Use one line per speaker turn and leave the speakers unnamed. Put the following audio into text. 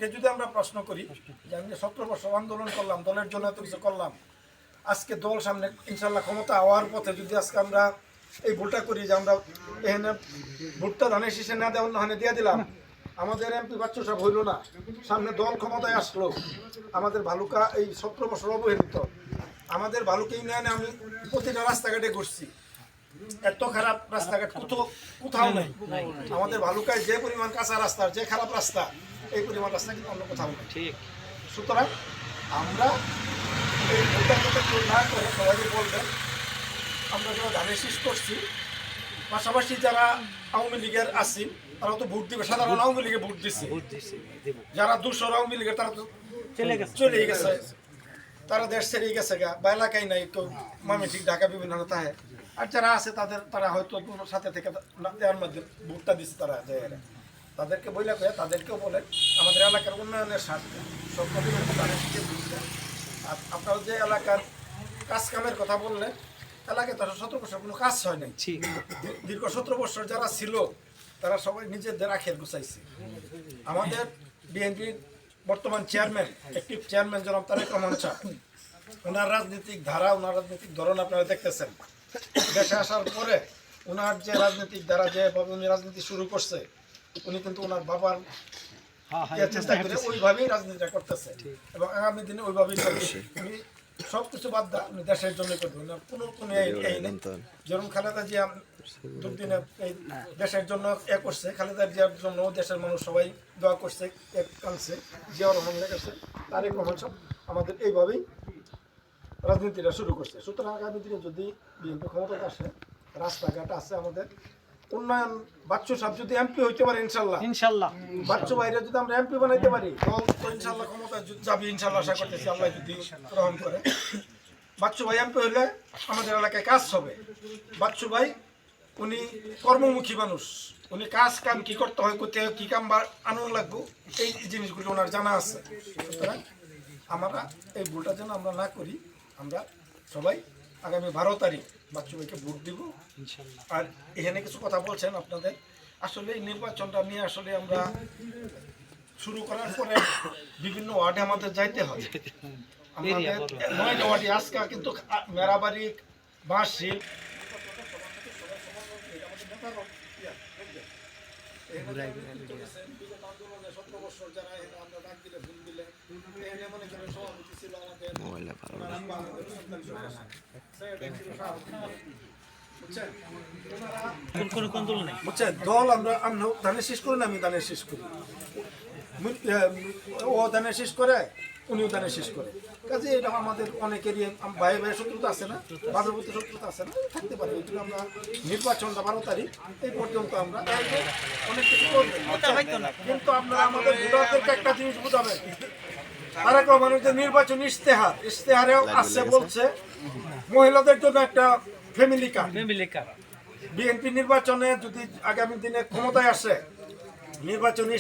একটা যদি আমরা প্রশ্ন করি যে আমি 17 বছর আন্দোলন করলাম, দলের জন্য এত কিছু করলাম, আজকে দল সামনে ইনশাল্লাহ ক্ষমতা হওয়ার পথে যদি আজকে আমরা এই ভুলটা করি যে আমরা এখানে ভোটটা ধানের শীষে না দেওয়া অন্য দিয়ে দিলাম, আমাদের এমপি বাচ্চু সাহেব হইল না, সামনে দল ক্ষমতায় আসলো, আমাদের ভালুকা এই 17 বছর অবহেলিত, আমাদের ভালুকা ইউনিয়নে আমি প্রতিটা রাস্তাঘাটে ঘুরছি, এত খারাপ রাস্তাঘাট কোথাও নেই। আমাদের ভালুকায় যে পরিমাণ কাঁচা রাস্তা, যে খারাপ রাস্তা, এই পরিমাণ রাস্তা কিন্তু অন্য কোথাও নেই। ঠিক, সুতরাং আমরা এই ভোটারকে কেউ না করে সবাইকে বলবেন আমরা যারা ধানের শীষ করছি, পাশাপাশি যারা আওয়ামী লীগের আছি তারা তো ভোট দিবে, সাধারণ আওয়ামী লীগে ভোট দিচ্ছে, যারা 200 আওয়ামী লীগের তারা তো চলে গেছে, তারা দেশ ছেড়ে গেছে গা, বা এলাকায় নাই, কেউ ঠিক ঢাকা বিভিন্ন থাকে, আর যারা আছে তারা হয়তো সাথে থেকে দেওয়ার মধ্যে ভোটটা দিচ্ছে, তারা তাদেরকে বইলে তাদেরকেও বলে আমাদের এলাকার উন্নয়নের স্বার্থে সব আর আপনারা যে এলাকার কাজ কামের কথা বললেন, এলাকায় তারা 17 বছর কোনো কাজ হয় নাই, দীর্ঘ 17 বছর যারা ছিল তারা সবাই নিজেদের আখের গুছাইছে। আমাদের বিএনপির বর্তমান চেয়ারম্যান, অ্যাক্টিভ চেয়ারম্যান জনাব তারেক রহমান সাহেব, ওনার রাজনৈতিক ধারা, ওনার রাজনৈতিক ধরন আপনারা দেখতেছেন। দেশে আসার পরে ওনার যে রাজনৈতিক ধারা, যেভাবে উনি রাজনীতি শুরু করছে, উনি কিন্তু ওনার বাবার চেষ্টা করে ওইভাবেই রাজনীতিটা করতেছে এবং আগামী দিনে ওইভাবেই উনি সবকিছু বাদ দা উনি দেশের জন্য করবেন, কোনো যেরকম খালেদা জিয়া দুদিনে এই দেশের জন্য করছে, খালেদা জিয়ার জন্য দেশের মানুষ সবাই দোয়া করছে, কানছে, জিয়াউর রহমান লেগেছে, তারেক রহমান সব আমাদের এইভাবেই রাজনীতিটা শুরু করছে। সুতরাং আগামী দিনে যদি বিএনপি ক্ষমতায় আসে, রাস্তাঘাট আছে আমাদের, উন্নয়ন, বাচ্চু সাহেব যদি এমপি হইতে পারে ইনশাল্লাহ, বাচ্চু বাইরে যদি আমরা এমপি বানাইতে পারি, দল তো ইনশাল্লাহ ক্ষমতায় যাবে ইনশাল্লাহ, আশা করতেছি আল্লাহ যদি গ্রহণ করে। বাচ্চু ভাই এমপি হইলে আমাদের এলাকায় কাজ হবে। বাচ্চু ভাই উনি কর্মমুখী মানুষ, উনি কাজ কাম কি করতে হয়, কোথায় কি কাম বা আনন্দ লাগবো, এই জিনিসগুলো ওনার জানা আছে। সুতরাং আমরা এই ভুলটা যেন আমরা না করি, আমরা সবাই আগামী 12 তারিখ বাচ্চু ভাইকে ভোট দিব। আর এখানে কিছু কথা বলছেন আপনাদের, আসলে এই নির্বাচনটা নিয়ে আসলে আমরা শুরু করার পরে বিভিন্ন ওয়ার্ডে আমাদের যাইতে হয়, আমাদের 9টা ওয়ার্ডে আজকে কিন্তু মেরাবাড়ি, বাঁশশিল, দল আমরা ধানের শেষ করি না, আমি ধানের শেষ করি, ও ধানের শেষ করে, উনিও ধানের শেষ করে, কাজে এটা আমাদের অনেকেরই ভাই ভাই শত্রুতা আছে না, বাজারপতি শত্রুতা আছে না, থাকতে পারে। এই জন্য আমরা নির্বাচনটা 12 তারিখ এই পর্যন্ত আমরা অনেক কিছু করবেন, কিন্তু আপনারা আমাদের ভোটারদেরকে একটা জিনিস বোঝাবেন, তারেক রহমানের যে নির্বাচন ইশতেহারেও আছে বলছে মহিলাদের জন্য একটা ফ্যামিলি কার্ড। বিএনপি নির্বাচনে যদি আগামী দিনে ক্ষমতায় আসে, নির্বাচনী